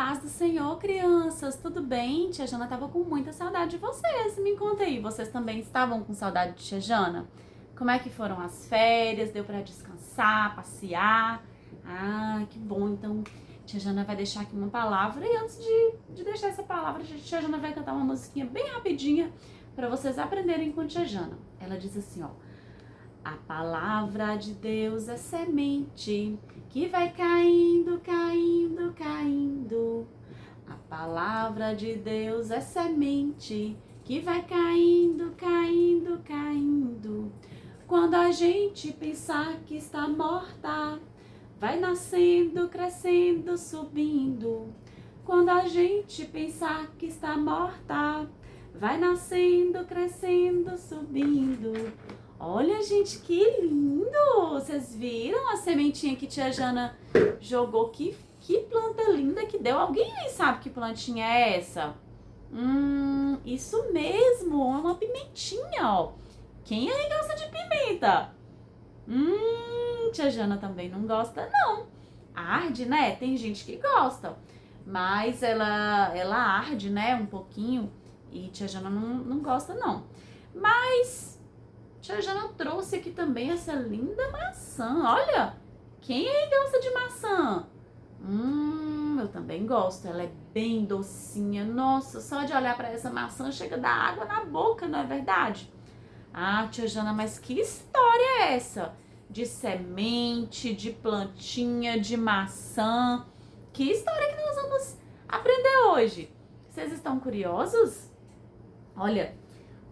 paz do Senhor, crianças, tudo bem? Tia Jana tava com muita saudade de vocês. Me conta aí, vocês também estavam com saudade de Tia Jana? Como é que foram as férias? Deu pra descansar, passear? Ah, que bom. Então, Tia Jana vai deixar aqui uma palavra e antes de deixar essa palavra, Tia Jana vai cantar uma musiquinha bem rapidinha para vocês aprenderem com Tia Jana. Ela diz assim, ó: a palavra de Deus é semente que vai caindo, caindo, caindo. A palavra de Deus é semente que vai caindo, caindo, caindo. Quando a gente pensar que está morta, vai nascendo, crescendo, subindo. Quando a gente pensar que está morta, vai nascendo, crescendo, subindo. Olha, gente, que lindo! Vocês viram a sementinha que tia Jana jogou? Que planta linda que deu. Alguém aí sabe que plantinha é essa? Isso mesmo, é uma pimentinha, ó. Quem aí gosta de pimenta? Tia Jana também não gosta, não. Arde, né? Tem gente que gosta, mas ela arde, né, um pouquinho, e tia Jana não gosta, não. Mas tia Jana trouxe aqui também essa linda maçã. Olha, quem aí gosta de maçã? Eu também gosto. Ela é bem docinha. Nossa, só de olhar para essa maçã chega a dar água na boca, não é verdade? Ah, tia Jana, mas que história é essa? De semente, de plantinha, de maçã. Que história que nós vamos aprender hoje? Vocês estão curiosos? Olha,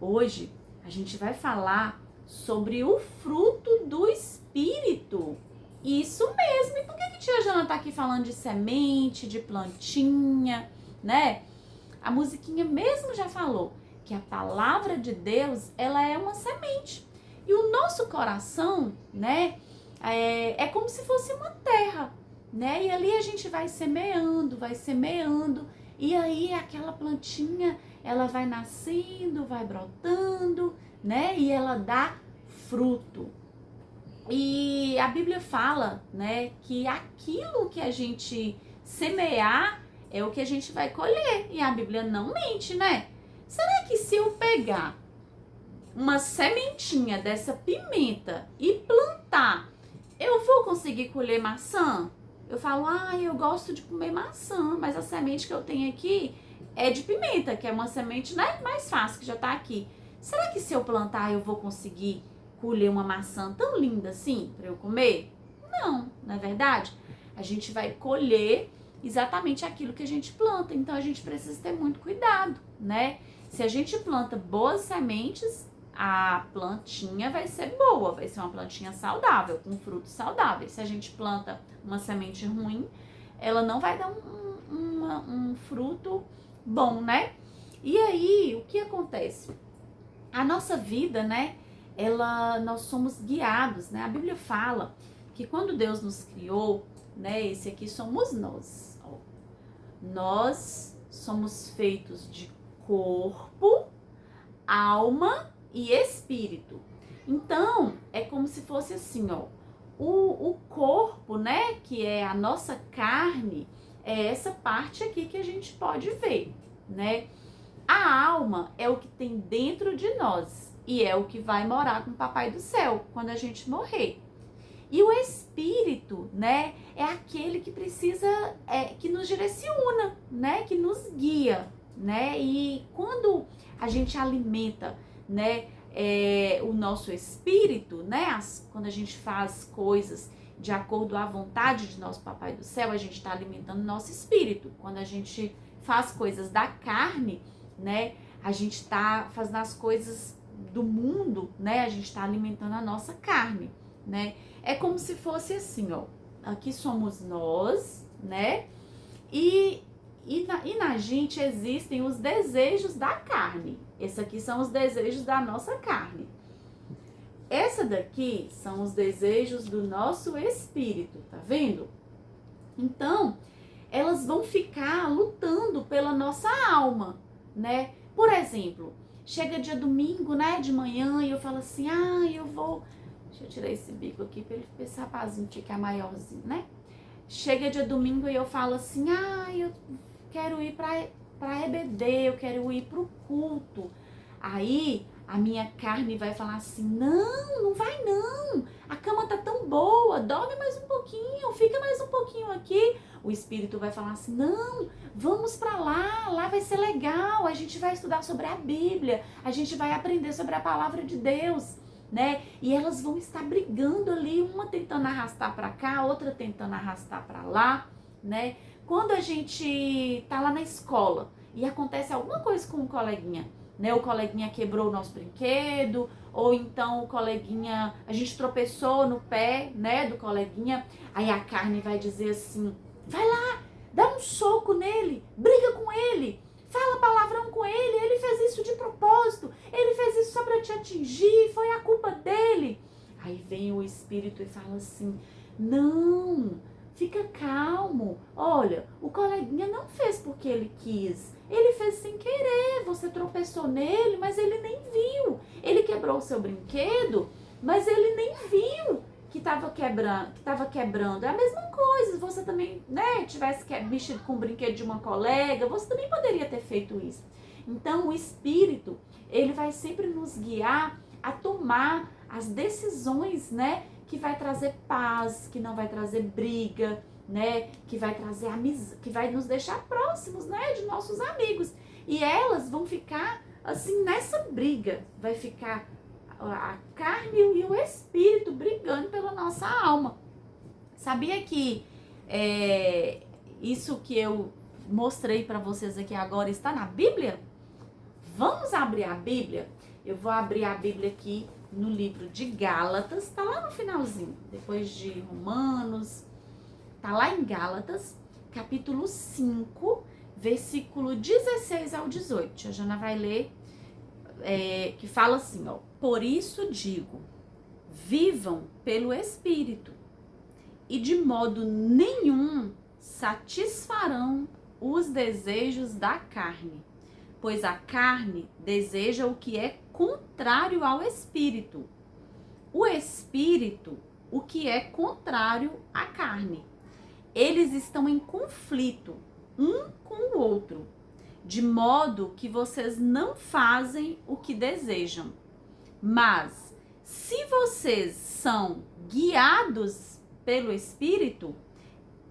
hoje a gente vai falar sobre o fruto do Espírito. Isso mesmo. E por que tia Jana tá aqui falando de semente, de plantinha, né? A musiquinha mesmo já falou que a palavra de Deus, ela é uma semente. E o nosso coração, né, é como se fosse uma terra, né? E ali a gente vai semeando, e aí aquela plantinha, ela vai nascendo, vai brotando, né? E ela dá fruto. E a Bíblia fala, né, que aquilo que a gente semear é o que a gente vai colher. E a Bíblia não mente, né? Será que se eu pegar uma sementinha dessa pimenta e plantar, eu vou conseguir colher maçã? Eu falo, eu gosto de comer maçã, mas a semente que eu tenho aqui é de pimenta, que é uma semente, né, mais fácil, que já tá aqui. Será que se eu plantar eu vou conseguir colher uma maçã tão linda assim para eu comer? Não é verdade? A gente vai colher exatamente aquilo que a gente planta, então a gente precisa ter muito cuidado, né? Se a gente planta boas sementes, a plantinha vai ser boa, vai ser uma plantinha saudável, com frutos saudáveis. Se a gente planta uma semente ruim, ela não vai dar um fruto bom, né? E aí, o que acontece? A nossa vida, né? Nós somos guiados, né? A Bíblia fala que quando Deus nos criou, né? Esse aqui somos nós. Ó. Nós somos feitos de corpo, alma e espírito. Então, é como se fosse assim, ó. O corpo, né? Que é a nossa carne, é essa parte aqui que a gente pode ver, né? A alma é o que tem dentro de nós e é o que vai morar com o Papai do Céu quando a gente morrer. E o espírito, né, é aquele que precisa, que nos direciona, né, que nos guia, né? E quando a gente alimenta, né, o nosso espírito, né, quando a gente faz coisas de acordo à vontade de nosso Papai do Céu, a gente está alimentando o nosso espírito. Quando a gente faz coisas da carne, né, a gente está fazendo as coisas do mundo, né, a gente está alimentando a nossa carne, né. É como se fosse assim, ó, aqui somos nós, né, e na gente existem os desejos da carne. Esses aqui são os desejos da nossa carne. Essa daqui são os desejos do nosso espírito, tá vendo? Então, elas vão ficar lutando pela nossa alma, né? Por exemplo, chega dia domingo, né, de manhã, e eu falo assim, eu vou... Deixa eu tirar esse bico aqui pra esse rapazinho ficar maiorzinho, né? chega dia domingo e eu falo assim, eu quero ir pra EBD, eu quero ir pro culto. Aí a minha carne vai falar assim, não vai não, a cama tá tão boa, dorme mais um pouquinho, fica mais um pouquinho aqui. O espírito vai falar assim, não, vamos pra lá vai ser legal, a gente vai estudar sobre a Bíblia, a gente vai aprender sobre a palavra de Deus, né? E elas vão estar brigando ali, uma tentando arrastar pra cá, outra tentando arrastar pra lá, né? Quando a gente tá lá na escola e acontece alguma coisa com um coleguinha, né? O coleguinha quebrou o nosso brinquedo, ou então o coleguinha, a gente tropeçou no pé, né, do coleguinha, aí a carne vai dizer assim, vai lá, dá um soco nele, briga com ele, fala palavrão com ele fez isso de propósito, ele fez isso só pra te atingir, foi a culpa dele. Aí vem o espírito e fala assim, não, fica calmo, olha, o coleguinha não fez porque ele quis, ele fez sem querer, você tropeçou nele, mas ele nem viu, ele quebrou o seu brinquedo, mas ele nem viu que estava quebrando, é a mesma coisa, se você também, né, tivesse mexido com o brinquedo de uma colega, você também poderia ter feito isso. Então o espírito, ele vai sempre nos guiar a tomar as decisões, né, que vai trazer paz, que não vai trazer briga, né, que vai trazer amizade, que vai nos deixar próximos, né, de nossos amigos. E elas vão ficar assim nessa briga, vai ficar a carne e o espírito brigando pela nossa alma. Sabia que isso que eu mostrei para vocês aqui agora está na Bíblia? Vamos abrir a Bíblia? Eu vou abrir a Bíblia aqui no livro de Gálatas, tá lá no finalzinho, depois de Romanos, tá lá em Gálatas, capítulo 5, versículo 16 ao 18. A Jana vai ler, que fala assim, ó. Por isso digo, vivam pelo Espírito, e de modo nenhum satisfarão os desejos da carne, pois a carne deseja o que é contrário ao Espírito, o Espírito o que é contrário à carne. Eles estão em conflito um com o outro, de modo que vocês não fazem o que desejam. Mas se vocês são guiados pelo Espírito,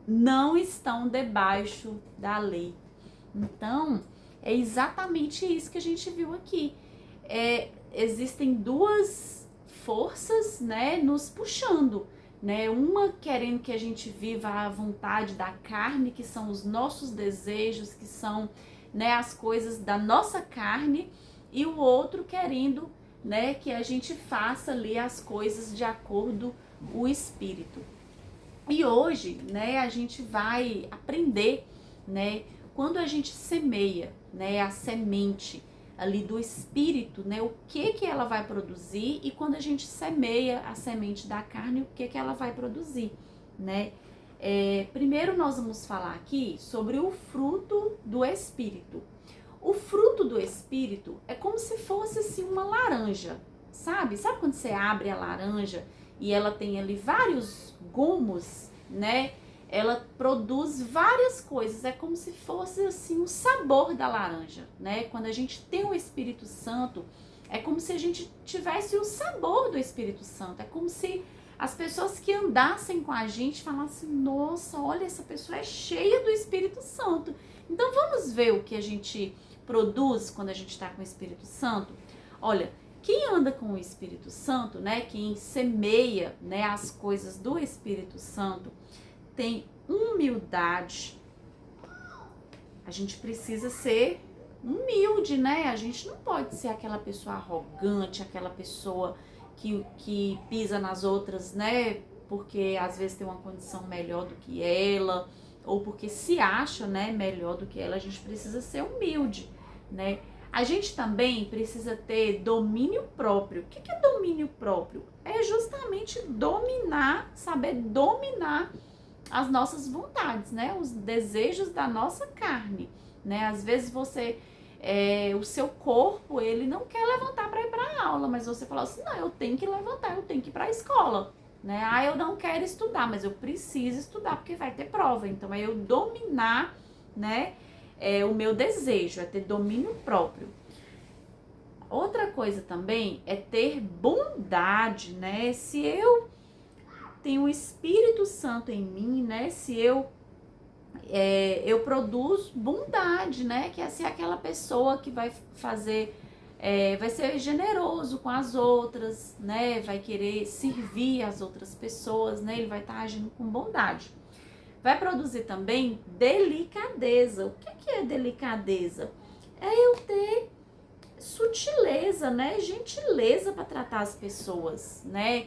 não estão debaixo da lei. Então, é exatamente isso que a gente viu aqui. Existem duas forças, né, nos puxando, né? Uma querendo que a gente viva a vontade da carne, que são os nossos desejos, que são, né, as coisas da nossa carne, e o outro querendo, né, que a gente faça ali as coisas de acordo com o Espírito. E hoje, né, a gente vai aprender, né, quando a gente semeia, né, a semente ali do Espírito, né, o que ela vai produzir, e quando a gente semeia a semente da carne, o que ela vai produzir, né? Primeiro nós vamos falar aqui sobre o fruto do Espírito. O fruto do Espírito é como se fosse assim uma laranja, sabe? Sabe quando você abre a laranja e ela tem ali vários gomos, né? Ela produz várias coisas, é como se fosse assim o sabor da laranja, né? Quando a gente tem o Espírito Santo, é como se a gente tivesse o sabor do Espírito Santo, é como se as pessoas que andassem com a gente falassem, nossa, olha, essa pessoa é cheia do Espírito Santo. Então vamos ver o que a gente produz quando a gente está com o Espírito Santo? Olha, quem anda com o Espírito Santo, né, quem semeia, né, as coisas do Espírito Santo, tem humildade. A gente precisa ser humilde, né? A gente não pode ser aquela pessoa arrogante, aquela pessoa que pisa nas outras, né? Porque às vezes tem uma condição melhor do que ela, ou porque se acha, né, melhor do que ela. A gente precisa ser humilde, né? A gente também precisa ter domínio próprio. O que é domínio próprio? É justamente dominar, saber dominar as nossas vontades, né? Os desejos da nossa carne, né? Às vezes o seu corpo, ele não quer levantar para ir para a aula, mas você fala assim, não, eu tenho que levantar, eu tenho que ir para a escola, né? Ah, eu não quero estudar, mas eu preciso estudar porque vai ter prova. Então, é eu dominar, né, o meu desejo, é ter domínio próprio. Outra coisa também é ter bondade, né? Se eu tenho o Espírito Santo em mim, né? Se eu produzo bondade, né? Que é ser aquela pessoa que vai fazer, vai ser generoso com as outras, né? Vai querer servir as outras pessoas, né? Ele vai estar agindo com bondade. Vai produzir também delicadeza. O que é delicadeza? É eu ter sutileza, né? Gentileza para tratar as pessoas, né?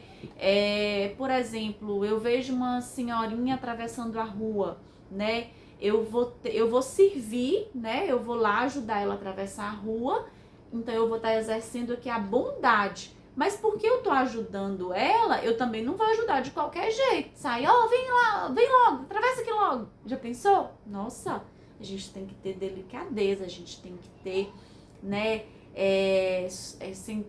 Por exemplo, eu vejo uma senhorinha atravessando a rua, né? Eu vou servir, né? Eu vou lá ajudar ela a atravessar a rua, então eu vou estar exercendo aqui a bondade. Mas porque eu tô ajudando ela, eu também não vou ajudar de qualquer jeito. Sai, vem lá, vem logo, atravessa aqui logo. Já pensou? Nossa, a gente tem que ter delicadeza, a gente tem que ter, né?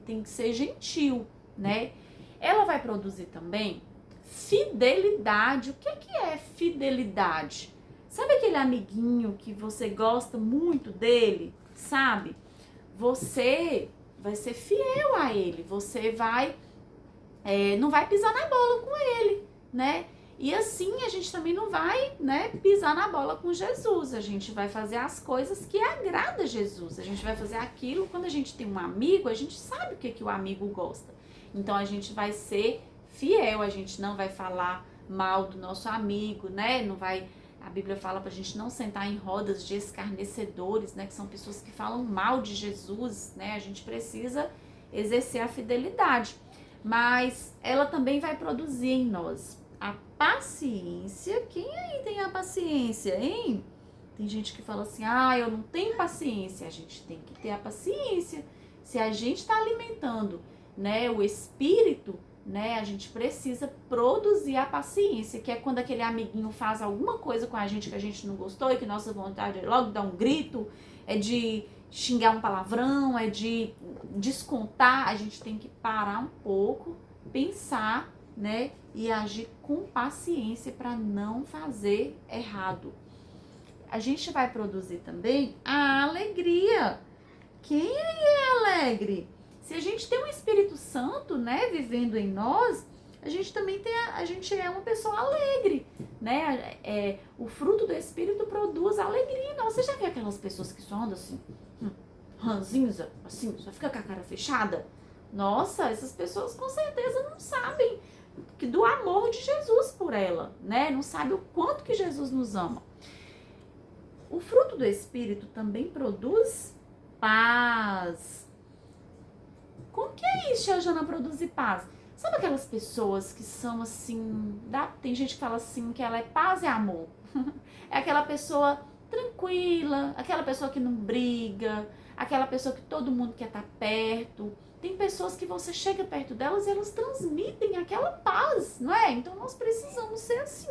Tem que ser gentil, né? Ela vai produzir também fidelidade. O que é fidelidade? Sabe aquele amiguinho que você gosta muito dele, sabe? Você vai ser fiel a ele, você não vai pisar na bola com ele, né? E assim a gente também não vai, né, pisar na bola com Jesus. A gente vai fazer as coisas que agrada a Jesus. A gente vai fazer aquilo, quando a gente tem um amigo, a gente sabe o que o amigo gosta. Então a gente vai ser fiel, a gente não vai falar mal do nosso amigo, né? Não vai. A Bíblia fala pra gente não sentar em rodas de escarnecedores, né? Que são pessoas que falam mal de Jesus, né? A gente precisa exercer a fidelidade. Mas ela também vai produzir em nós a paciência. Quem aí tem a paciência, hein? Tem gente que fala assim, eu não tenho paciência. A gente tem que ter a paciência. Se a gente está alimentando, né, o espírito, né, a gente precisa produzir a paciência, que é quando aquele amiguinho faz alguma coisa com a gente que a gente não gostou e que nossa vontade é logo dar um grito, é de xingar um palavrão, é de descontar. A gente tem que parar um pouco, pensar, né, e agir com paciência para não fazer errado. A gente vai produzir também a alegria. Quem é alegre? Se a gente tem um Espírito Santo, né, vivendo em nós, a gente também a gente é uma pessoa alegre, né? O fruto do Espírito produz alegria em nós. Você já viu aquelas pessoas que só andam assim, ranzinza, assim, só fica com a cara fechada? Nossa, essas pessoas com certeza não sabem do amor de Jesus por ela, né? Não sabe o quanto que Jesus nos ama. O fruto do Espírito também produz paz. Como que é isso, Tia Jana, produzir paz? Sabe aquelas pessoas que são assim, tem gente que fala assim, que ela é paz e amor. É aquela pessoa tranquila, aquela pessoa que não briga, aquela pessoa que todo mundo quer estar perto. Tem pessoas que você chega perto delas e elas transmitem aquela paz, não é? Então nós precisamos ser assim.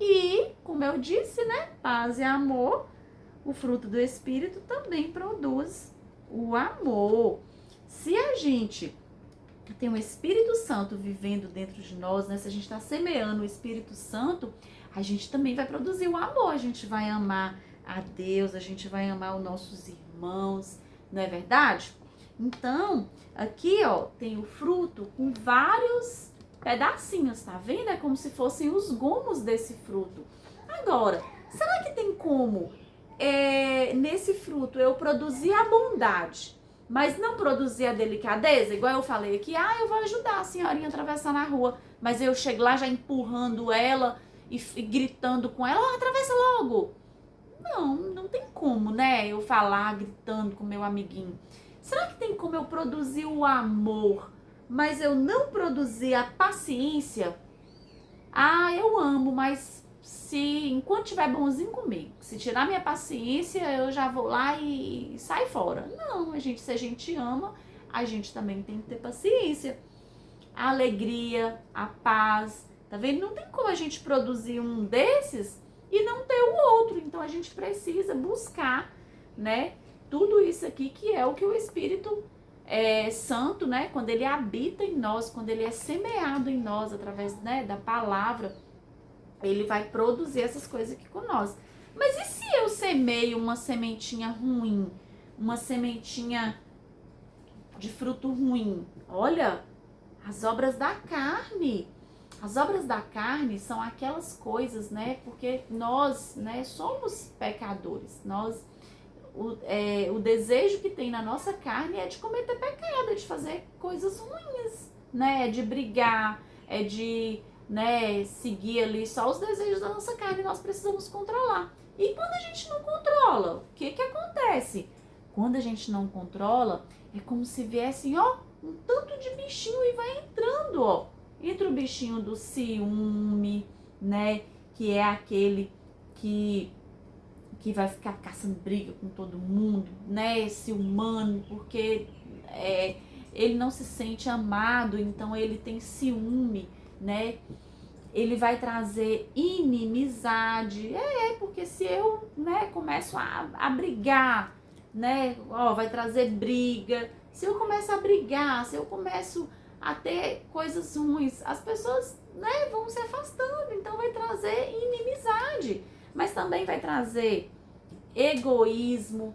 E, como eu disse, né, paz e amor, o fruto do Espírito também produz o amor. Se a gente tem o Espírito Santo vivendo dentro de nós, né, se a gente está semeando o Espírito Santo, a gente também vai produzir o amor. A gente vai amar a Deus, a gente vai amar os nossos irmãos, não é verdade? Então, aqui, ó, tem o fruto com vários pedacinhos, tá vendo? É como se fossem os gomos desse fruto. Agora, será que tem como, nesse fruto, eu produzir a bondade, mas não produzir a delicadeza? Igual eu falei aqui, eu vou ajudar a senhorinha a atravessar na rua, mas eu chego lá já empurrando ela e gritando com ela, atravessa logo. Não tem como, né? Eu falar gritando com meu amiguinho. Será que tem como eu produzir o amor, mas eu não produzir a paciência? Eu amo, mas enquanto tiver bonzinho comigo, se tirar minha paciência, eu já vou lá e sai fora. Não, se a gente ama, a gente também tem que ter paciência. A alegria, a paz, tá vendo? Não tem como a gente produzir um desses e não ter o outro. Então a gente precisa buscar, né, tudo isso aqui que é o que o Espírito santo, né? Quando ele habita em nós, quando ele é semeado em nós através, né, da palavra, ele vai produzir essas coisas aqui com nós. Mas e se eu semeio uma sementinha ruim, uma sementinha de fruto ruim? Olha, as obras da carne. As obras da carne são aquelas coisas, né? Porque nós, né, somos pecadores. O desejo que tem na nossa carne é de cometer pecado, é de fazer coisas ruins, né? É de brigar, é de, né, seguir ali só os desejos da nossa carne. Nós precisamos controlar. E quando a gente não controla, o que acontece? Quando a gente não controla, é como se viessem, ó, um tanto de bichinho e vai entrando, ó. Entra o bichinho do ciúme, né? Que é aquele que vai ficar caçando briga com todo mundo, né? Esse humano, porque ele não se sente amado, então ele tem ciúme, né? Ele vai trazer inimizade. Porque se eu, né, começo a brigar, né? Ó, vai trazer briga. Se eu começo a brigar, se eu começo a ter coisas ruins, as pessoas, né, vão se afastando, então vai trazer inimizade, mas também vai trazer egoísmo.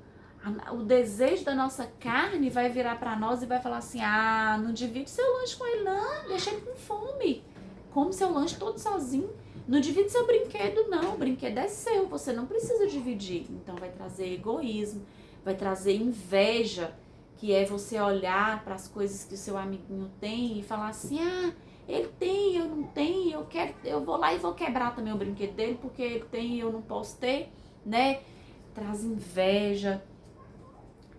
O desejo da nossa carne vai virar para nós e vai falar assim: ah, não divide seu lanche com ele não, deixa ele com fome, come seu lanche todo sozinho, não divide seu brinquedo não, o brinquedo é seu, você não precisa dividir. Então vai trazer egoísmo, vai trazer inveja, que é você olhar para as coisas que o seu amiguinho tem e falar assim: ah, ele tem, eu não tenho, eu vou lá e vou quebrar também o brinquedo dele porque ele tem e eu não posso ter, né? Traz inveja,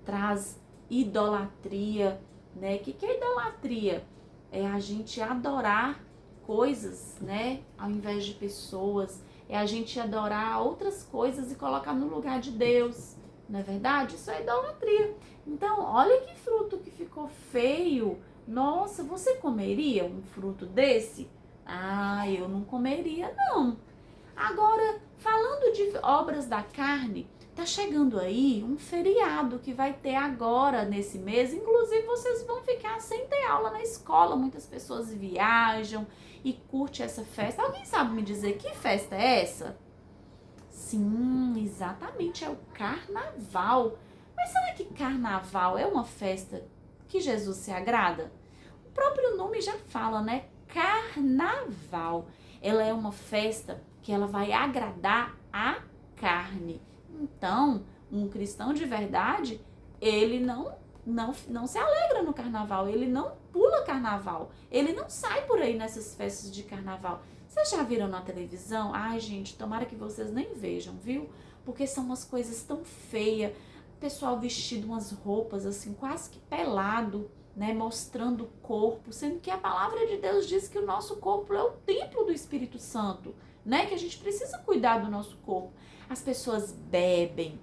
traz idolatria, né? O que é idolatria? É a gente adorar coisas, né? Ao invés de pessoas, é a gente adorar outras coisas e colocar no lugar de Deus. Não é verdade? Isso é idolatria. Então, olha que fruto que ficou feio. Nossa, você comeria um fruto desse? Ah, eu não comeria, não. Agora, falando de obras da carne, tá chegando aí um feriado que vai ter agora nesse mês. Inclusive, vocês vão ficar sem ter aula na escola. Muitas pessoas viajam e curtem essa festa. Alguém sabe me dizer que festa é essa? Sim, exatamente, é o carnaval. Mas será que carnaval é uma festa que Jesus se agrada? O próprio nome já fala, né? Carnaval. Ela é uma festa que ela vai agradar a carne. Então, um cristão de verdade, ele não se alegra no carnaval, ele não pula carnaval, ele não sai por aí nessas festas de carnaval. Vocês já viram na televisão? Ai, gente, tomara que vocês nem vejam, viu? Porque são umas coisas tão feias. O pessoal vestido umas roupas assim, quase que pelado, né? Mostrando o corpo, sendo que a palavra de Deus diz que o nosso corpo é o templo do Espírito Santo, né? Que a gente precisa cuidar do nosso corpo. As pessoas bebem,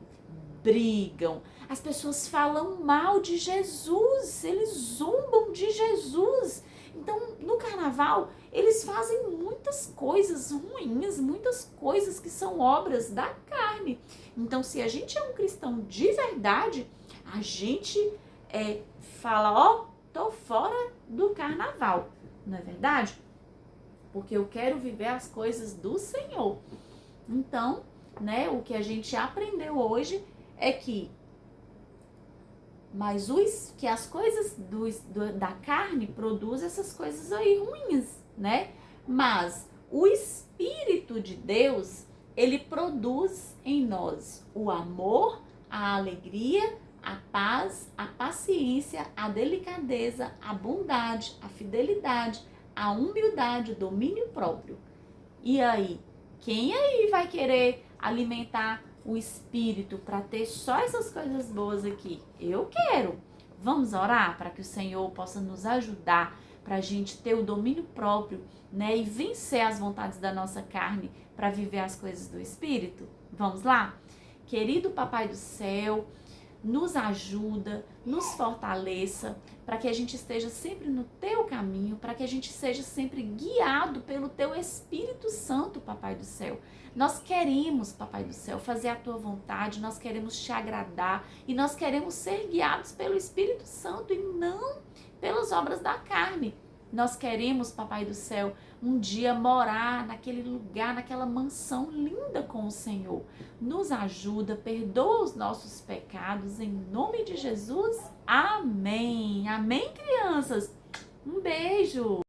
brigam, as pessoas falam mal de Jesus, eles zombam de Jesus. Então, no carnaval, eles fazem muitas coisas ruins, muitas coisas que são obras da carne. Então, se a gente é um cristão de verdade, a gente fala, ó, tô fora do carnaval, não é verdade? Porque eu quero viver as coisas do Senhor. Então, né, o que a gente aprendeu hoje é que que as coisas da carne produzem essas coisas aí ruins, né? Mas o Espírito de Deus, ele produz em nós o amor, a alegria, a paz, a paciência, a delicadeza, a bondade, a fidelidade, a humildade, o domínio próprio. E aí, quem aí vai querer alimentar o espírito para ter só essas coisas boas aqui? Eu quero. Vamos orar para que o Senhor possa nos ajudar, para a gente ter o domínio próprio, né? E vencer as vontades da nossa carne para viver as coisas do espírito? Vamos lá? Querido Papai do Céu, nos ajuda, nos fortaleça, para que a gente esteja sempre no teu caminho, para que a gente seja sempre guiado pelo teu Espírito Santo, Papai do céu. Nós queremos, Papai do céu, fazer a tua vontade, nós queremos te agradar e nós queremos ser guiados pelo Espírito Santo e não pelas obras da carne. Nós queremos, Papai do céu, um dia morar naquele lugar, naquela mansão linda com o Senhor. Nos ajuda, perdoa os nossos pecados, em nome de Jesus. Amém. Amém, crianças? Um beijo.